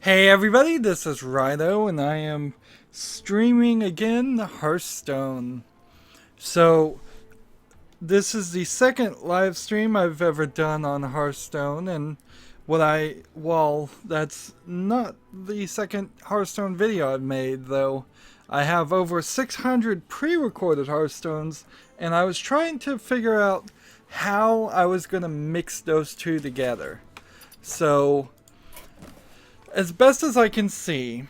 Hey everybody, this is Rydo and I am streaming again Hearthstone. So, this is the second live stream I've ever done on Hearthstone, and well, that's not the second Hearthstone video I've made, though. I have over 600 pre-recorded Hearthstones, and I was trying to figure out how I was going to mix those two together. So, as best as I can see,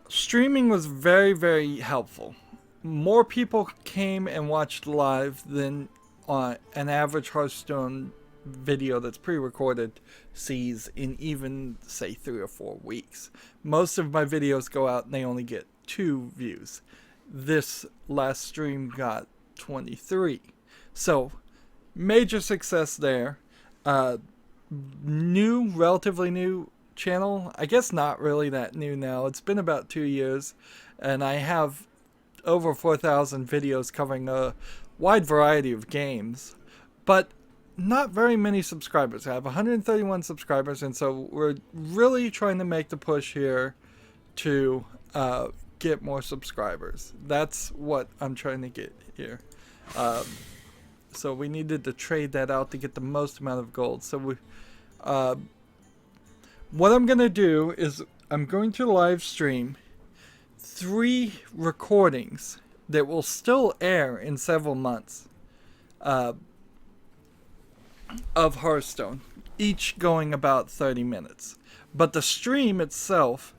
streaming was very, very helpful. More people came and watched live than an average Hearthstone video that's pre-recorded sees in even, say, 3 or 4 weeks. Most of my videos go out and they only get 2 views. This last stream got 23. So, major success there. Relatively new channel. I guess not really that new now. It's been about 2 years, and I have over 4,000 videos covering a wide variety of games, but not very many subscribers. I have 131 subscribers, and so we're really trying to make the push here to get more subscribers. That's what I'm trying to get here. So we needed to trade that out to get the most amount of gold. So what I'm going to do is I'm going to live stream 3 recordings that will still air in several months of Hearthstone, each going about 30 minutes. But the stream itself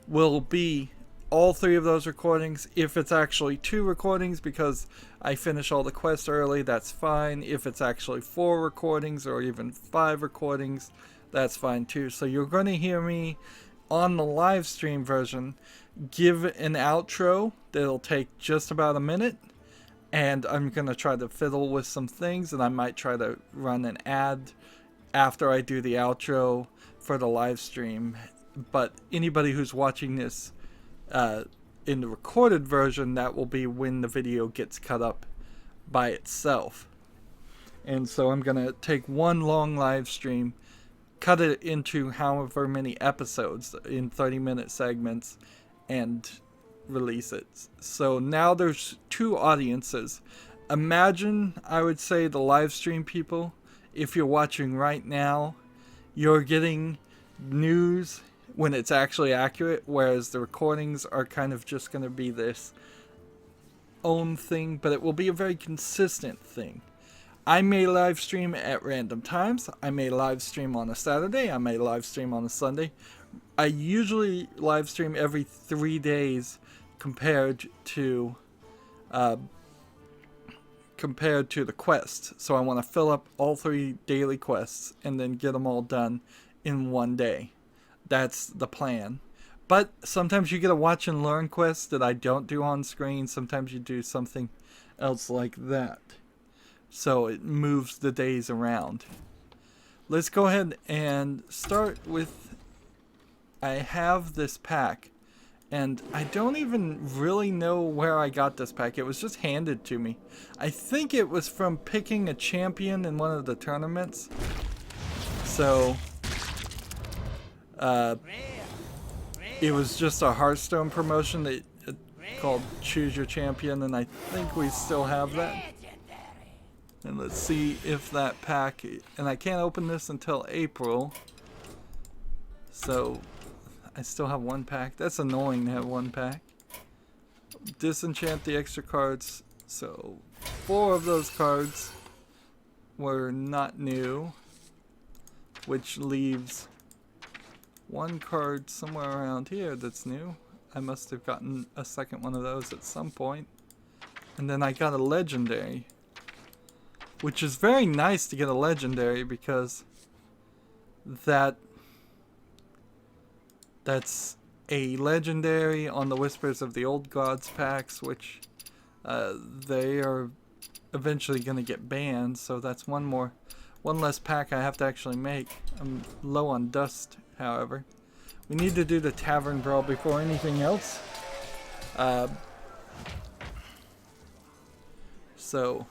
will be all 3 of those recordings. If it's actually 2 recordings because I finish all the quests early, that's fine. If it's actually 4 recordings or even 5 recordings, that's fine too. So you're going to hear me on the live stream version give an outro that'll take just about a minute, and I'm going to try to fiddle with some things, and I might try to run an ad after I do the outro for the live stream. But anybody who's watching this in the recorded version, that will be when the video gets cut up by itself. And so I'm going to take one long live stream, cut it into however many episodes in 30-minute segments, and release it. So now there's 2 audiences. Imagine, I would say, the live stream people. If you're watching right now, you're getting news when it's actually accurate, whereas the recordings are kind of just going to be this own thing, but it will be a very consistent thing. I may live stream at random times. I may live stream on a Saturday. I may live stream on a Sunday. I usually live stream every 3 days compared to the quest. So I want to fill up all 3 daily quests and then get them all done in one day. That's the plan. But sometimes you get a watch and learn quest that I don't do on screen. Sometimes you do something else like that. So it moves the days around. Let's go ahead and start with, I have this pack, and I don't even really know where I got this pack. It was just handed to me. I think it was from picking a champion in one of the tournaments. So it was just a Hearthstone promotion that called Choose Your Champion, and I think we still have that. And let's see if that pack, and I can't open this until April, so I still have 1 pack. That's annoying to have 1 pack. Disenchant the extra cards, so 4 of those cards were not new, which leaves 1 card somewhere around here that's new. I must have gotten a second one of those at some point. And then I got a legendary, which is very nice to get a legendary because that's a legendary on the Whispers of the Old Gods packs, which they are eventually going to get banned, so that's one less pack I have to actually make. I'm low on dust, however. We need to do the Tavern Brawl before anything else. So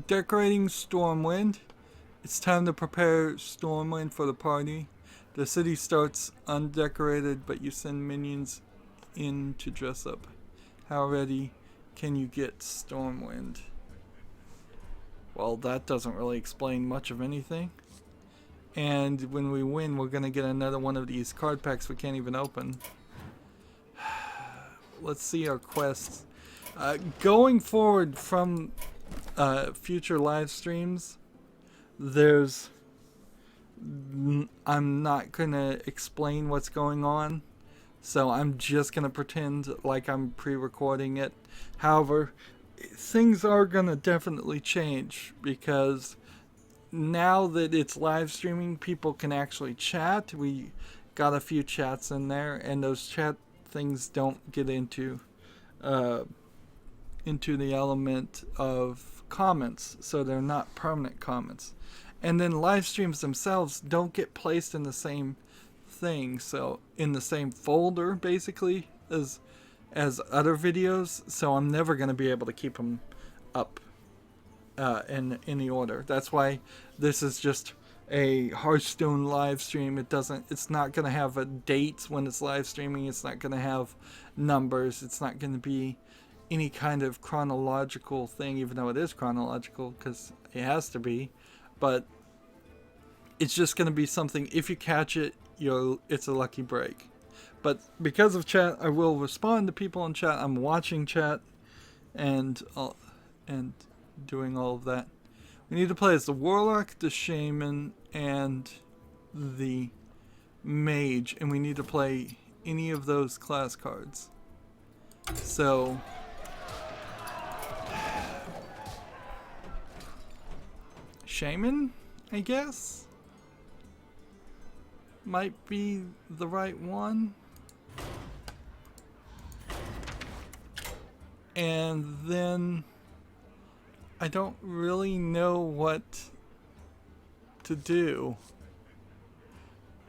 decorating Stormwind. It's time to prepare Stormwind for the party. The city starts undecorated, but you send minions in to dress up. How ready can you get Stormwind? Well, that doesn't really explain much of anything. And when we win, we're going to get another one of these card packs we can't even open. Let's see our quests. Going forward from future live streams, I'm not going to explain what's going on. So I'm just going to pretend like I'm pre-recording it. However, things are going to definitely change because now that it's live streaming, people can actually chat. We got a few chats in there, and those chat things don't get into the element of comments, so they're not permanent comments. And then live streams themselves don't get placed in the same thing, so in the same folder basically as other videos, so I'm never going to be able to keep them up in any order. That's why this is just a Hearthstone live stream. It's not going to have a date when it's live streaming. It's not going to have numbers. It's not going to be any kind of chronological thing, even though it is chronological because it has to be. But it's just going to be something, if you catch it, it's a lucky break. But because of chat, I will respond to people in chat. I'm watching chat and doing all of that. We need to play as the Warlock, the Shaman, and the Mage, and we need to play any of those class cards. So Shaman, I guess, might be the right one. And then I don't really know what to do.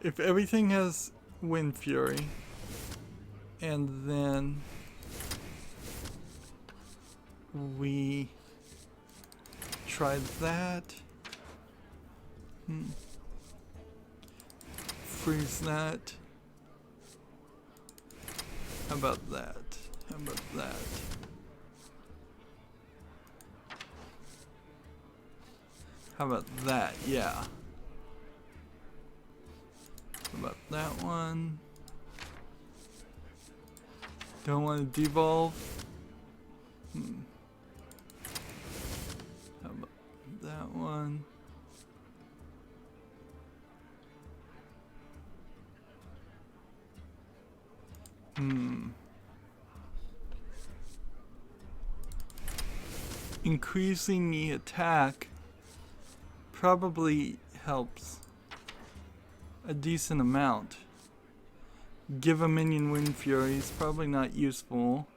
If everything has Wind Fury, and then we try that. Freeze that. How about that? How about that? How about that? Yeah. How about that one? Don't want to devolve. How about that one? Increasing the attack probably helps a decent amount. Give a minion Wind Fury is probably not useful.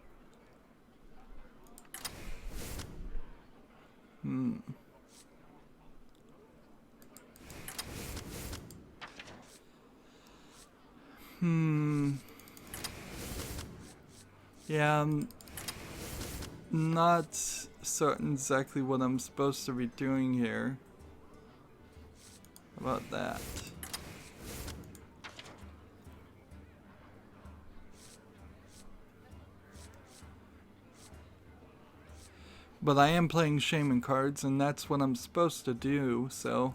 Yeah, I'm not certain exactly what I'm supposed to be doing here. How about that? But I am playing Shaman cards, and that's what I'm supposed to do, so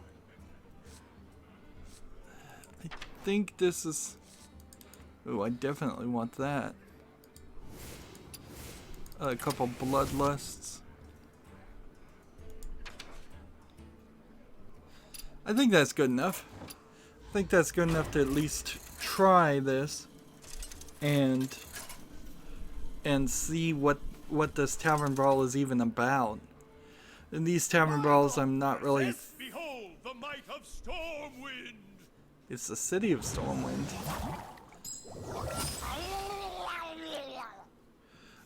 I think this is... Oh, I definitely want that. A couple Bloodlusts. I think that's good enough. I think that's good enough to at least try this and see what this Tavern Brawl is even about. In these Tavern Brawls, I'm not really... Behold the might of Stormwind! It's the city of Stormwind.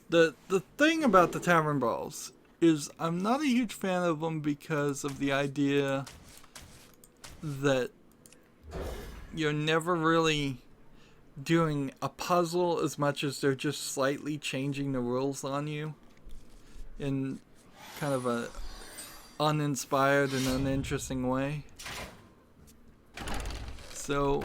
The thing about the Tavern Brawls is I'm not a huge fan of them because of the idea that you're never really doing a puzzle as much as they're just slightly changing the rules on you in kind of a uninspired and uninteresting way. So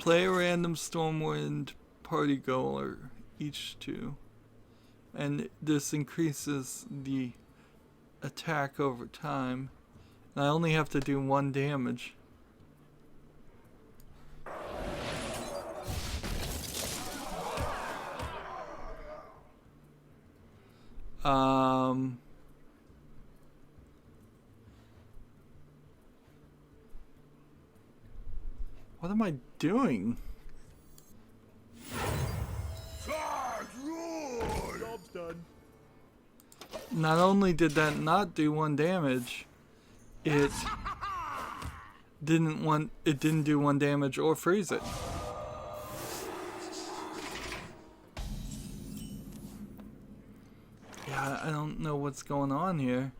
Play a random Stormwind party goer, each 2. And this increases the attack over time. And I only have to do 1 damage. What am I doing? Job's done. Not only did that not do 1 damage, it didn't do 1 damage or freeze it. Yeah, I don't know what's going on here.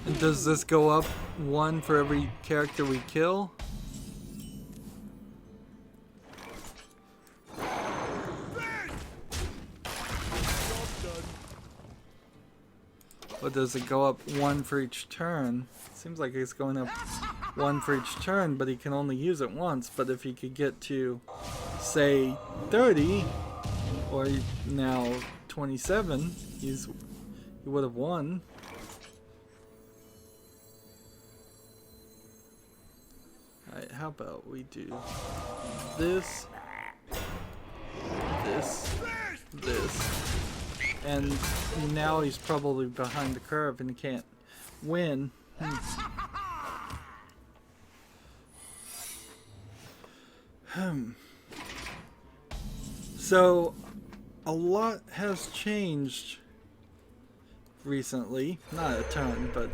And does this go up 1 for every character we kill? Or does it go up 1 for each turn? Seems like it's going up 1 for each turn, but he can only use it once. But if he could get to, say, 30, or now 27, he would have won. Alright, how about we do this, this, and now he's probably behind the curve and he can't win. So, a lot has changed recently. Not a ton, but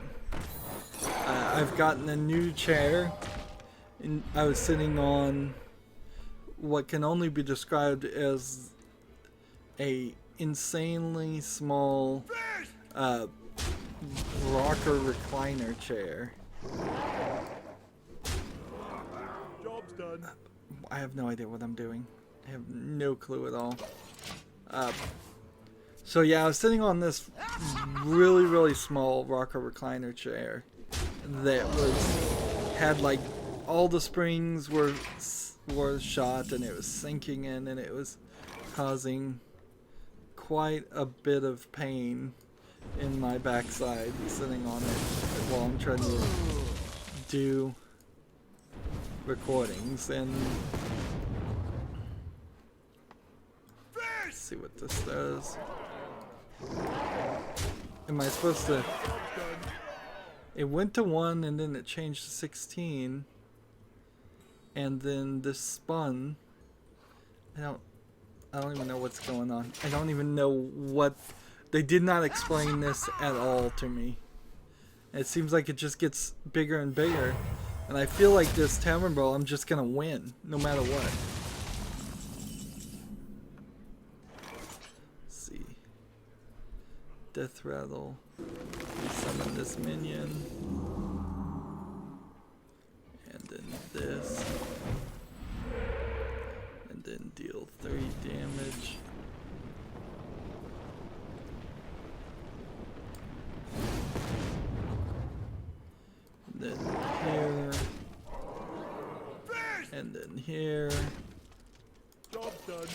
I've gotten a new chair. And I was sitting on what can only be described as a insanely small rocker recliner chair. Job's done. I have no idea what I'm doing. I have no clue at all. So yeah, I was sitting on this really, really small rocker recliner chair that had like all the springs were shot and it was sinking in and it was causing quite a bit of pain in my backside sitting on it while I'm trying to do recordings. And let's see what this does. Am I supposed to... It went to 1 and then it changed to 16. And then this spun. I don't even know what's going on. I don't even know what... They did not explain this at all to me. It seems like it just gets bigger and bigger. And I feel like this Tavern Brawl, I'm just gonna win, no matter what. Let's see. Death Rattle. Summon this minion. And then this. And then deal 3 damage. And then here. And then here. Job's done.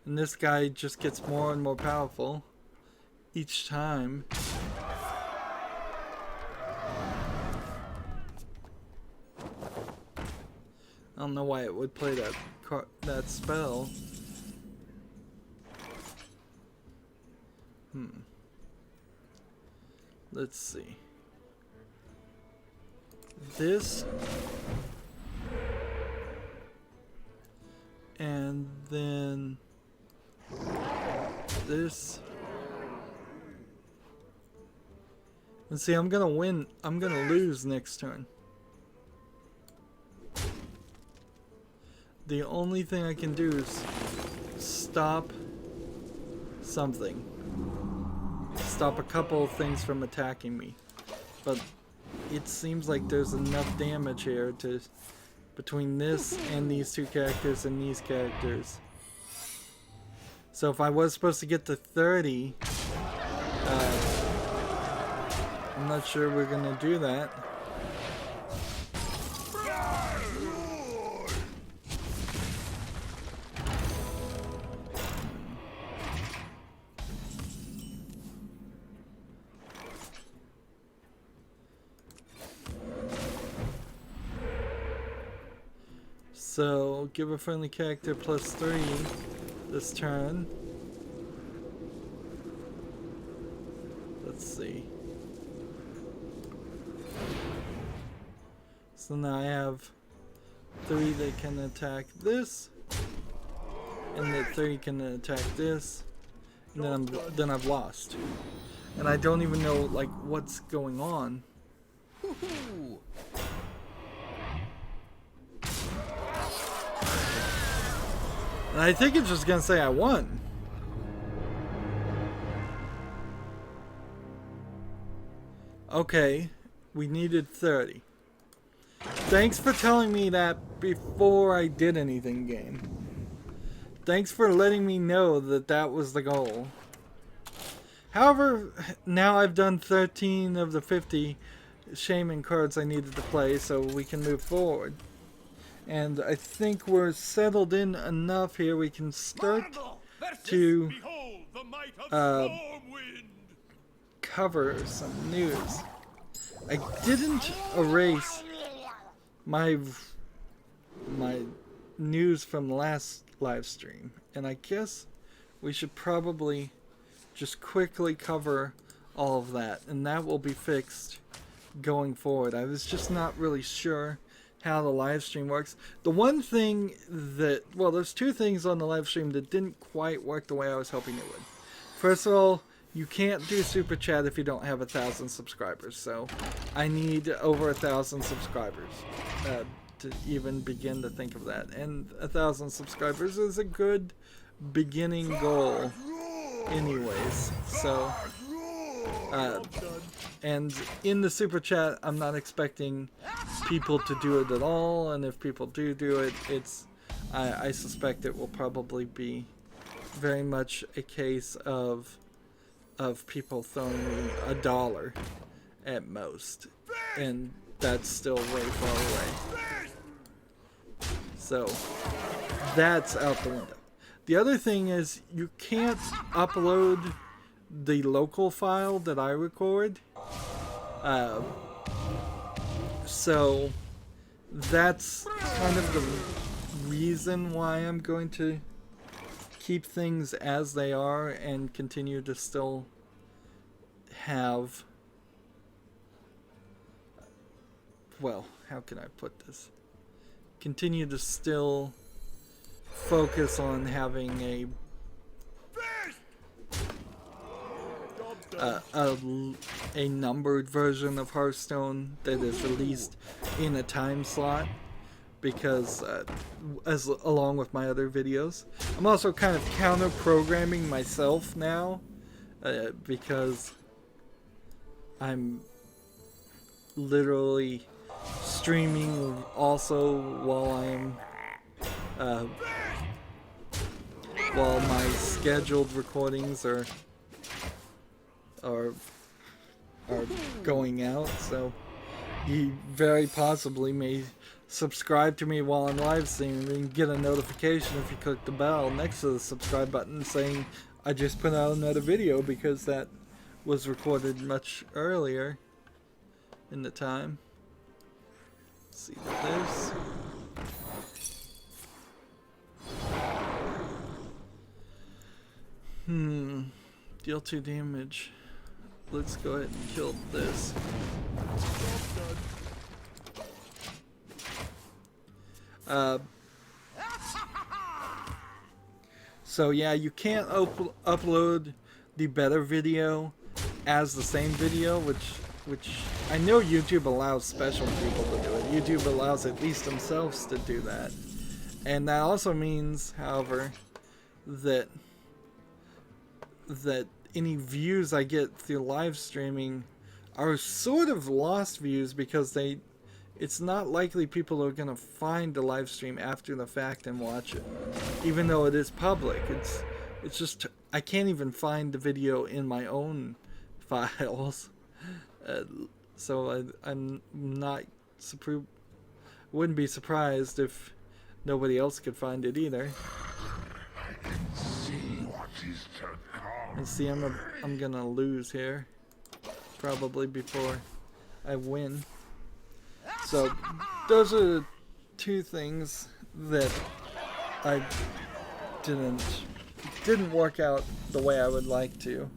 And this guy just gets more and more powerful each time. I don't know why it would play that spell. Let's see. This. And then this. And see, I'm gonna win. I'm gonna lose next turn. The only thing I can do is stop something. Stop a couple of things from attacking me. But it seems like there's enough damage here to, between this and these 2 characters and these characters, So if I was supposed to get to 30, I'm not sure we're gonna do that. So give a friendly character +3 this turn. Let's see. So now I have 3 that can attack this, and the 3 can attack this, and then I've lost, and I don't even know like what's going on. And I think it's just gonna say I won. Okay, we needed 30. Thanks for telling me that before I did anything, game. Thanks for letting me know that that was the goal. However, now I've done 13 of the 50 shaman cards I needed to play, so we can move forward. And I think we're settled in enough here. We can start to cover some news. I didn't erase my news from the last live stream, and I guess we should probably just quickly cover all of that, and that will be fixed going forward. I was just not really sure how the live stream works. The one thing that, well, there's 2 things on the live stream that didn't quite work the way I was hoping it would. First of all, you can't do super chat if you don't have 1,000 subscribers, so I need over 1,000 subscribers to even begin to think of that. And 1,000 subscribers is a good beginning goal anyways. So and in the super chat, I'm not expecting people to do it at all, and if people do it, it's I suspect it will probably be very much a case of people throwing me $1 at most, and that's still way far away. So that's out the window. The other thing is you can't upload the local file that I record, so that's kind of the reason why I'm going to keep things as they are and continue to still have, well, how can I put this? Continue to still focus on having a numbered version of Hearthstone that is released in a time slot, because along with my other videos, I'm also kind of counter programming myself now, because I'm literally streaming also while my scheduled recordings are going out, so you very possibly may subscribe to me while I'm live streaming and get a notification if you click the bell next to the subscribe button saying I just put out another video, because that was recorded much earlier in the time. Let's see this. Deal 2 damage. Let's go ahead and kill this. So yeah, you can't upload the better video as the same video, which I know YouTube allows special people to do it. YouTube allows at least themselves to do that. And that also means, however, that any views I get through live streaming are sort of lost views, because it's not likely people are going to find the live stream after the fact and watch it, even though it is public. It's just I can't even find the video in my own files. So I'm not wouldn't be surprised if nobody else could find it either. Let's see, I'm gonna lose here, probably before I win. So those are two things that I didn't work out the way I would like to.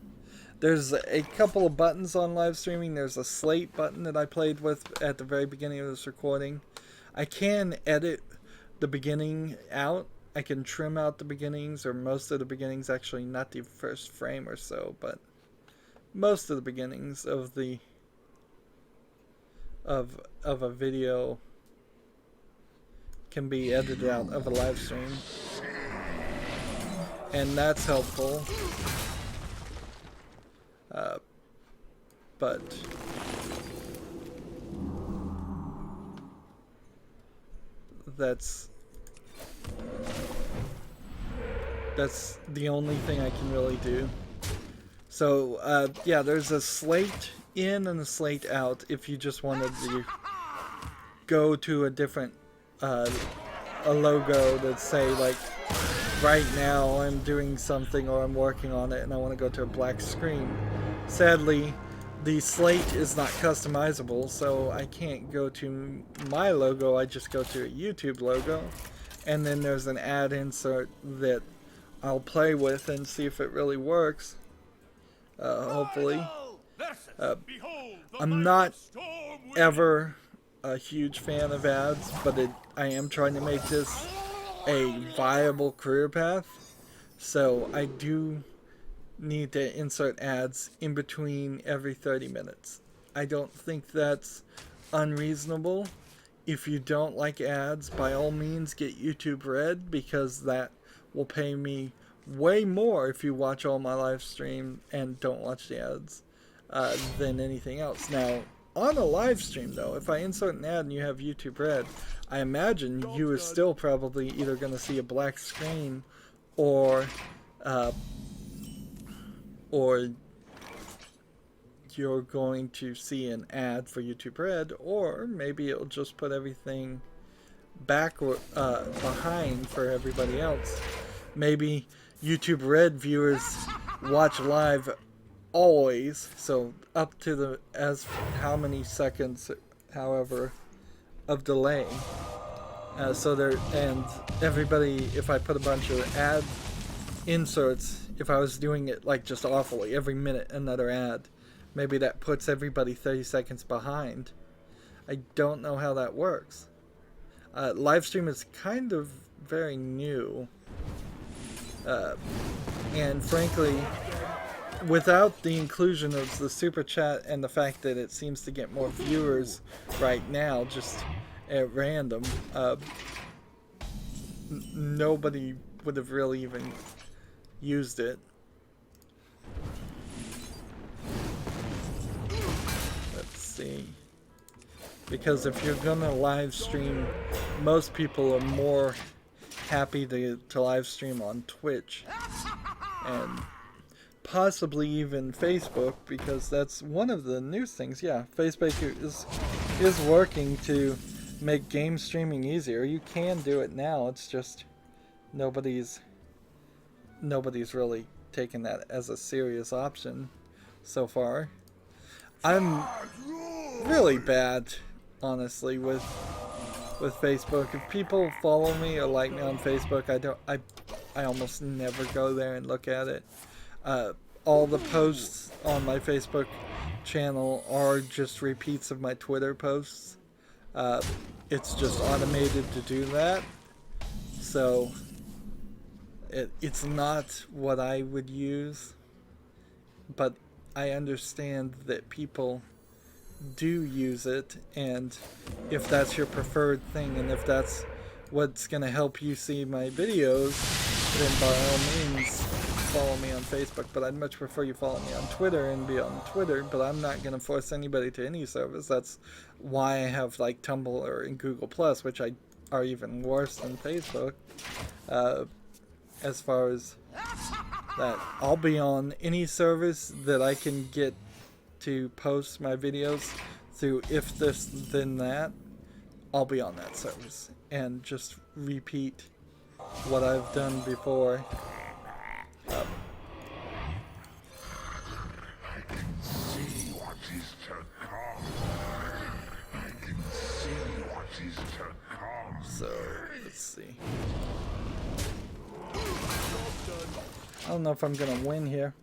There's a couple of buttons on live streaming. There's a slate button that I played with at the very beginning of this recording. I can edit the beginning out. I can trim out the beginnings, or most of the beginnings, actually not the first frame or so, but most of the beginnings of the of a video can be edited out of a live stream, and that's helpful. But that's the only thing I can really do. So yeah, there's a slate in and a slate out if you just wanted to go to a different a logo that say, like, right now I'm doing something or I'm working on it and I want to go to a black screen. Sadly, the slate is not customizable, so I can't go to my logo. I just go to a YouTube logo, and then there's an ad insert that I'll play with and see if it really works. Hopefully. I'm not ever a huge fan of ads, but I am trying to make this a viable career path, so I do need to insert ads in between every 30 minutes. I don't think that's unreasonable. If you don't like ads, by all means get YouTube Red, because that will pay me way more if you watch all my live stream and don't watch the ads than anything else. Now, on a live stream though, if I insert an ad and you have YouTube Red, I imagine you are still probably either going to see a black screen or you're going to see an ad for YouTube Red, or maybe it'll just put everything back or behind for everybody else. Maybe YouTube Red viewers watch live always, so up to the how many seconds, however, of delay. So there, and everybody, if I put a bunch of ad inserts, if I was doing it like just awfully, every minute another ad, maybe that puts everybody 30 seconds behind. I don't know how that works. Live stream is kind of very new. And frankly, without the inclusion of the super chat and the fact that it seems to get more viewers right now, just at random, nobody would have really even used it. Let's see. Because if you're gonna live stream, most people are more happy to live stream on Twitch and possibly even Facebook, because that's one of the new things. Yeah, Facebook is working to make game streaming easier. You can do it now. It's just nobody's really taken that as a serious option so far. I'm really bad, honestly, with Facebook. If people follow me or like me on Facebook, I almost never go there and look at it. All the posts on my Facebook channel are just repeats of my Twitter posts. It's just automated to do that. So it's not what I would use, but I understand that people do use it, and if that's your preferred thing, and if that's what's going to help you see my videos, then by all means follow me on Facebook. But I'd much prefer you follow me on Twitter and be on Twitter, but I'm not going to force anybody to any service. That's why I have like Tumblr and Google Plus, which are even worse than Facebook as far as that I'll be on any service that I can get to post my videos through. If this then that, I'll be on that service and just repeat what I've done before. I can see what is to come. I can see what is to come. So let's see. I don't know if I'm gonna win here.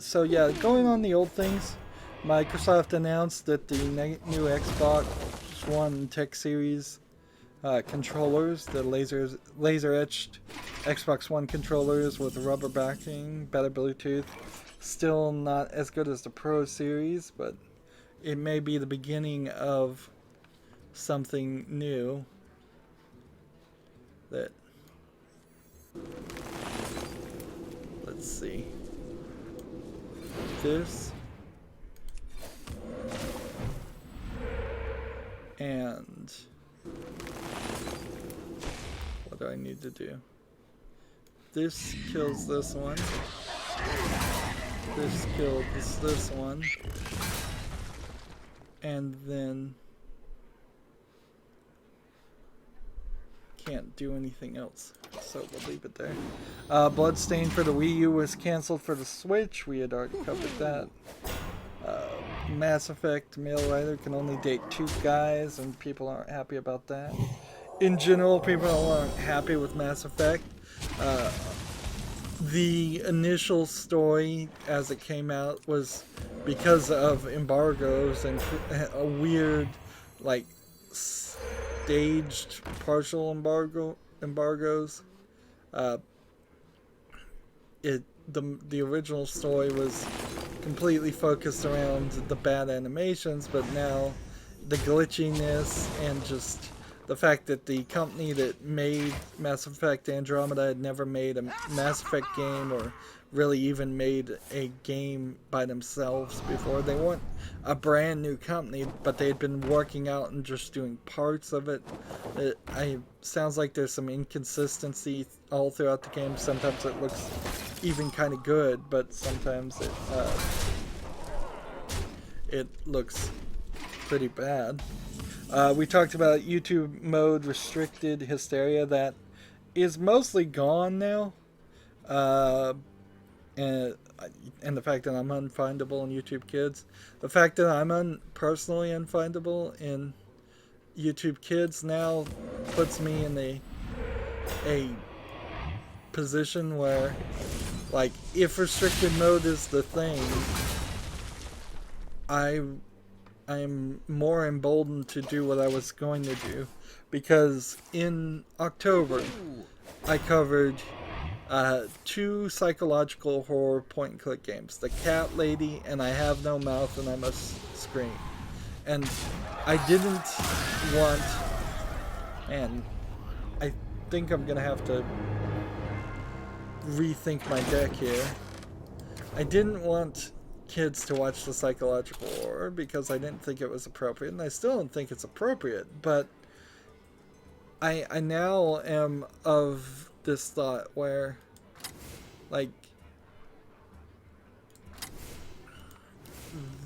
So yeah, going on the old things, Microsoft announced that the new Xbox One Tech Series controllers, the laser etched Xbox One controllers with rubber backing, better Bluetooth, still not as good as the Pro Series, but it may be the beginning of something new that, let's see, this and what do I need to do? This kills this one. This kills this one. And then can't do anything else, so we'll leave it there. Bloodstain for the Wii U was canceled for the Switch. We had already covered that. Mass Effect male writer can only date 2 guys, and people aren't happy about that. In general, people aren't happy with Mass Effect. The initial story as it came out was because of embargoes and a weird, like, staged partial embargoes. The original story was completely focused around the bad animations, but now the glitchiness and just the fact that the company that made Mass Effect Andromeda had never made a Mass Effect game or really even made a game by themselves before. They weren't a brand new company, but they had been working out and just doing parts of it. It sounds like there's some inconsistency all throughout the game. Sometimes it looks even kind of good, but sometimes it looks pretty bad. We talked about YouTube mode restricted hysteria. That is mostly gone now. And the fact that I'm unfindable in YouTube Kids. The fact that I'm personally unfindable in YouTube Kids now puts me in a position where, like, if restricted mode is the thing, I'm more emboldened to do what I was going to do, because in October I covered 2 psychological horror point-and-click games, The Cat Lady and I Have No Mouth and I Must Scream. And I didn't want, and I think I'm gonna have to rethink my deck here. I didn't want kids to watch the psychological horror because I didn't think it was appropriate, and I still don't think it's appropriate, but I now am of this thought where, like,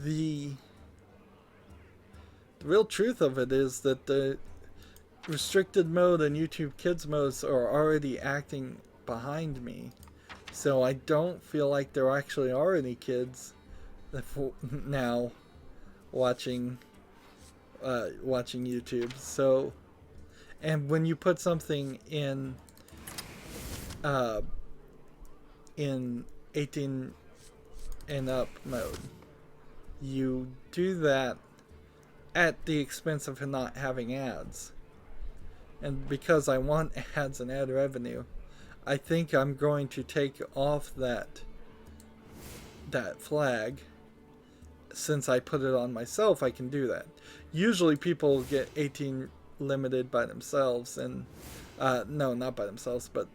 the real truth of it is that the restricted mode and YouTube Kids modes are already acting behind me, so I don't feel like there actually are any kids now watching YouTube. So, and when you put something in 18 and up mode, you do that at the expense of not having ads. And because I want ads and ad revenue, I think I'm going to take off that flag. Since I put it on myself, I can do that. Usually people get 18 limited by themselves, and no, not by themselves, but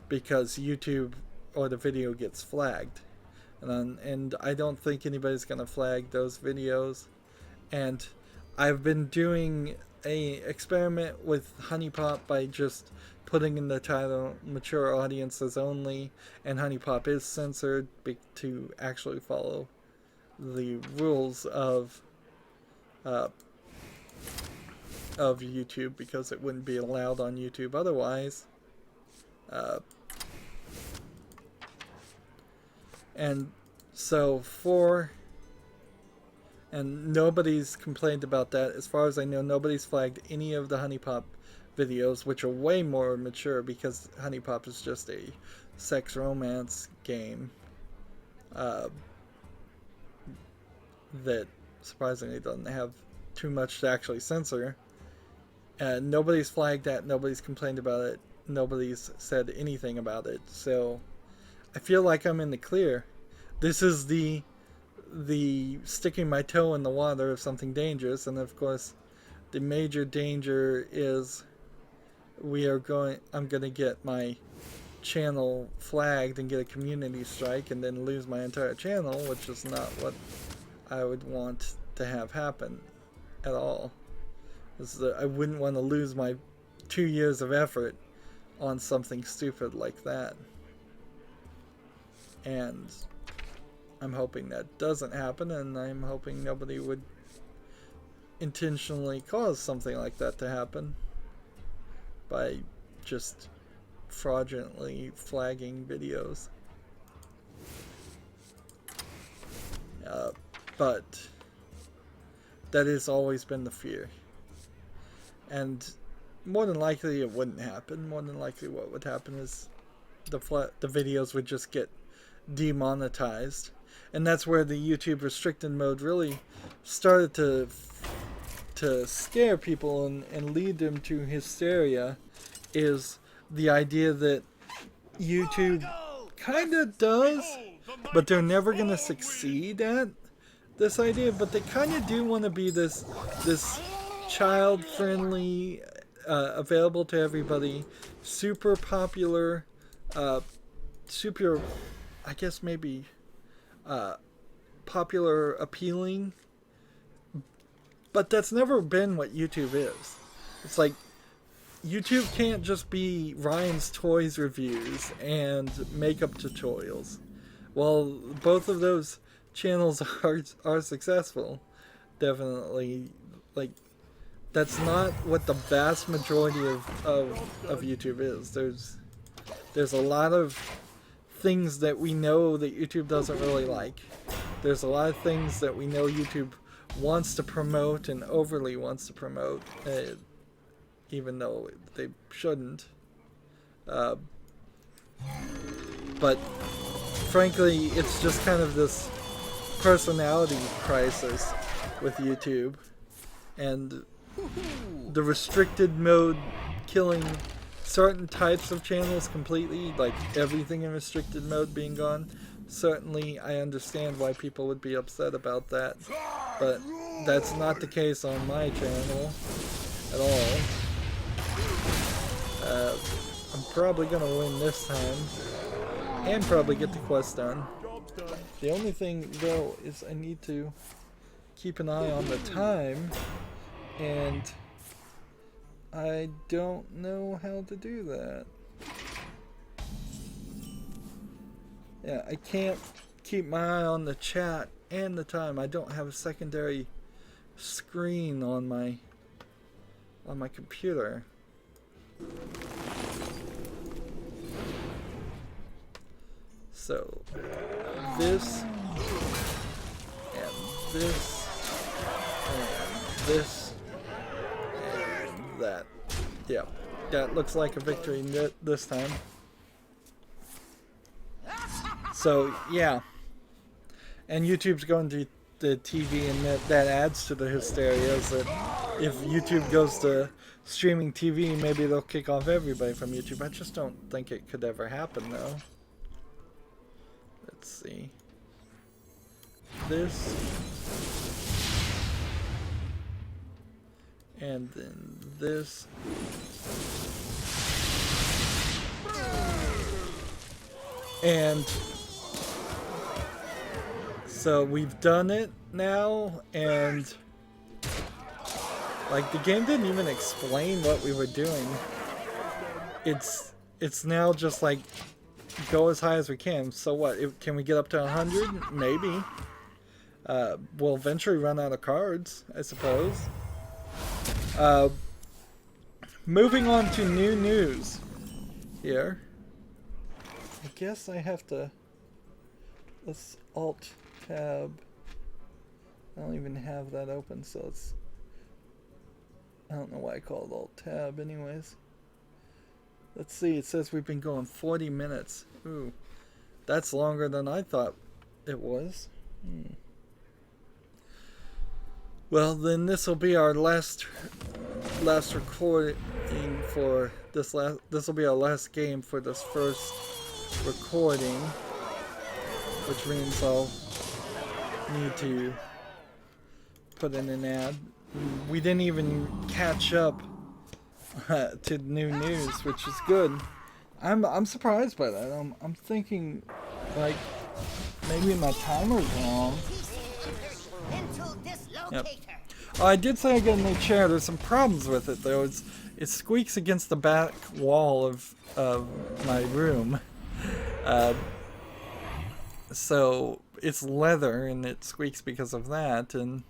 because YouTube or the video gets flagged, and I don't think anybody's gonna flag those videos. And I've been doing a experiment with Honey Pop by just putting in the title mature audiences only, and Honey Pop is censored to actually follow the rules of YouTube, because it wouldn't be allowed on YouTube otherwise. And so and nobody's complained about that. As far as I know, nobody's flagged any of the Honey Pop videos, which are way more mature, because Honey Pop is just a sex romance game that surprisingly doesn't have too much to actually censor. And nobody's flagged that, nobody's complained about it, nobody's said anything about it. So I feel like I'm in the clear. This is the sticking my toe in the water of something dangerous, and of course the major danger is I'm gonna get my channel flagged and get a community strike and then lose my entire channel, which is not what I would want to have happen at all. I wouldn't want to lose my 2 years of effort on something stupid like that. And I'm hoping that doesn't happen, and I'm hoping nobody would intentionally cause something like that to happen by just fraudulently flagging videos. But that has always been the fear. And more than likely it wouldn't happen. More than likely what would happen is the videos would just get demonetized. And that's where the YouTube restricted mode really started to scare people and lead them to hysteria, is the idea that YouTube kind of does, but they're never going to succeed at this idea, but they kind of do want to be this child-friendly, available to everybody, super popular, super, I guess maybe popular, appealing, but that's never been what YouTube is. It's like, YouTube can't just be Ryan's Toys reviews and makeup tutorials. Well, both of those channels are successful, definitely. Like, that's not what the vast majority of YouTube is. There's a lot of things that we know that YouTube doesn't really like. There's a lot of things that we know YouTube wants to promote and overly wants to promote, even though they shouldn't. But frankly, it's just kind of this personality crisis with YouTube, and the restricted mode killing certain types of channels completely, like everything in restricted mode being gone. Certainly I understand why people would be upset about that, but that's not the case on my channel at all. I'm probably gonna win this time and probably get the quest done. The only thing though is I need to keep an eye on the time, and I don't know how to do that. Yeah, I can't keep my eye on the chat and the time. I don't have a secondary screen on my computer. So this and this and this and that. Yeah, that looks like a victory this time. So yeah, and YouTube's going to the TV, and that adds to the hysteria, is that if YouTube goes to streaming TV, maybe they'll kick off everybody from YouTube. I just don't think it could ever happen though. Let's see. This. And then this. And so we've done it now, and Like, the game didn't even explain what we were doing. It's now just like, go as high as we can. So what? Can we get up to 100? Maybe. We'll eventually run out of cards, I suppose. Moving on to new news here. I guess I have to... Let's Alt-Tab. I don't even have that open, so it's... I don't know why I call it Alt-Tab anyways. Let's see, it says we've been going 40 minutes. Ooh, that's longer than I thought it was. Well, then this will be our last recording for this last. This will be our last game for this first recording, which means I'll need to put in an ad. We didn't even catch up to new news, which is good. I'm surprised by that. I'm thinking like maybe my timer's wrong. Yep. Oh, I did say I got a new chair. There's some problems with it though. It squeaks against the back wall of my room. So it's leather and it squeaks because of that, and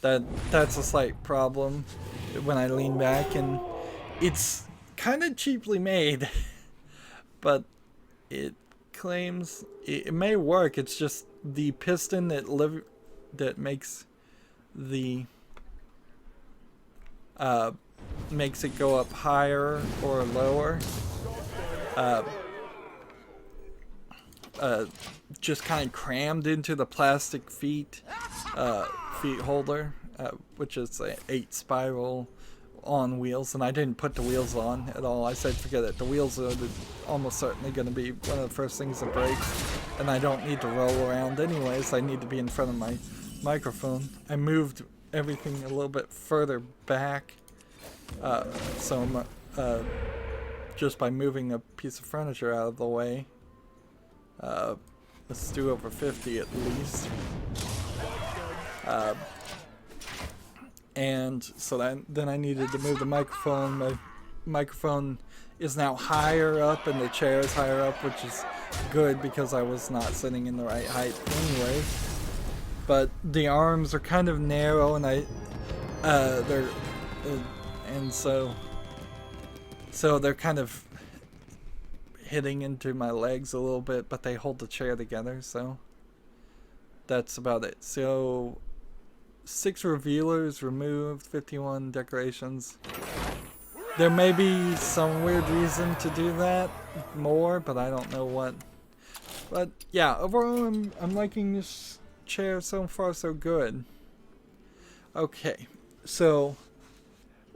that's a slight problem when I lean back, and it's kind of cheaply made, but it claims it may work. It's just the piston that makes the makes it go up higher or lower. Just kind of crammed into the plastic feet holder, which is a 8 spiral on wheels, and I didn't put the wheels on at all. I said forget it. The wheels are almost certainly going to be one of the first things that breaks, and I don't need to roll around anyways. I need to be in front of my microphone. I moved everything a little bit further back, so just by moving a piece of furniture out of the way. Let's do over 50 at least. And so then I needed to move the microphone. My microphone is now higher up and the chair is higher up, which is good because I was not sitting in the right height anyway. But the arms are kind of narrow, and so they're kind of hitting into my legs a little bit, but they hold the chair together, so that's about it. So 6 revealers removed, 51 decorations. There may be some weird reason to do that more, but I don't know what. But yeah, overall I'm liking this chair. So far so good. Okay, so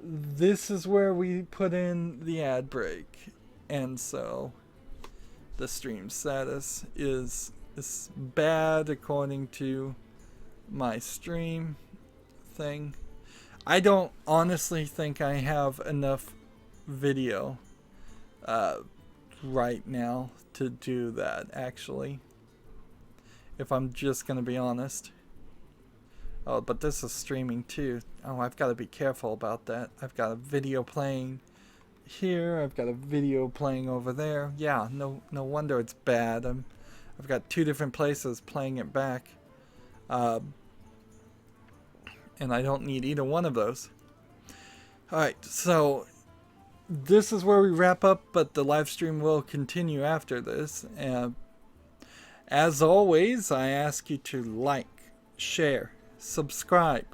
this is where we put in the ad break, and so the stream status is bad according to my stream thing. I don't honestly think I have enough video right now to do that, actually, if I'm just gonna be honest. Oh, but this is streaming too. Oh, I've got to be careful about that. I've got a video playing here, I've got a video playing over there. Yeah, no wonder it's bad. I've got 2 different places playing it back, and I don't need either one of those. Alright, so this is where we wrap up, but the live stream will continue after this. As always, I ask you to like, share, subscribe,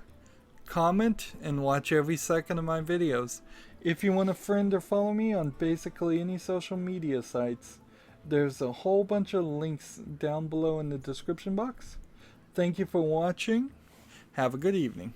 comment, and watch every second of my videos. If you want to friend or follow me on basically any social media sites, there's a whole bunch of links down below in the description box. Thank you for watching. Have a good evening.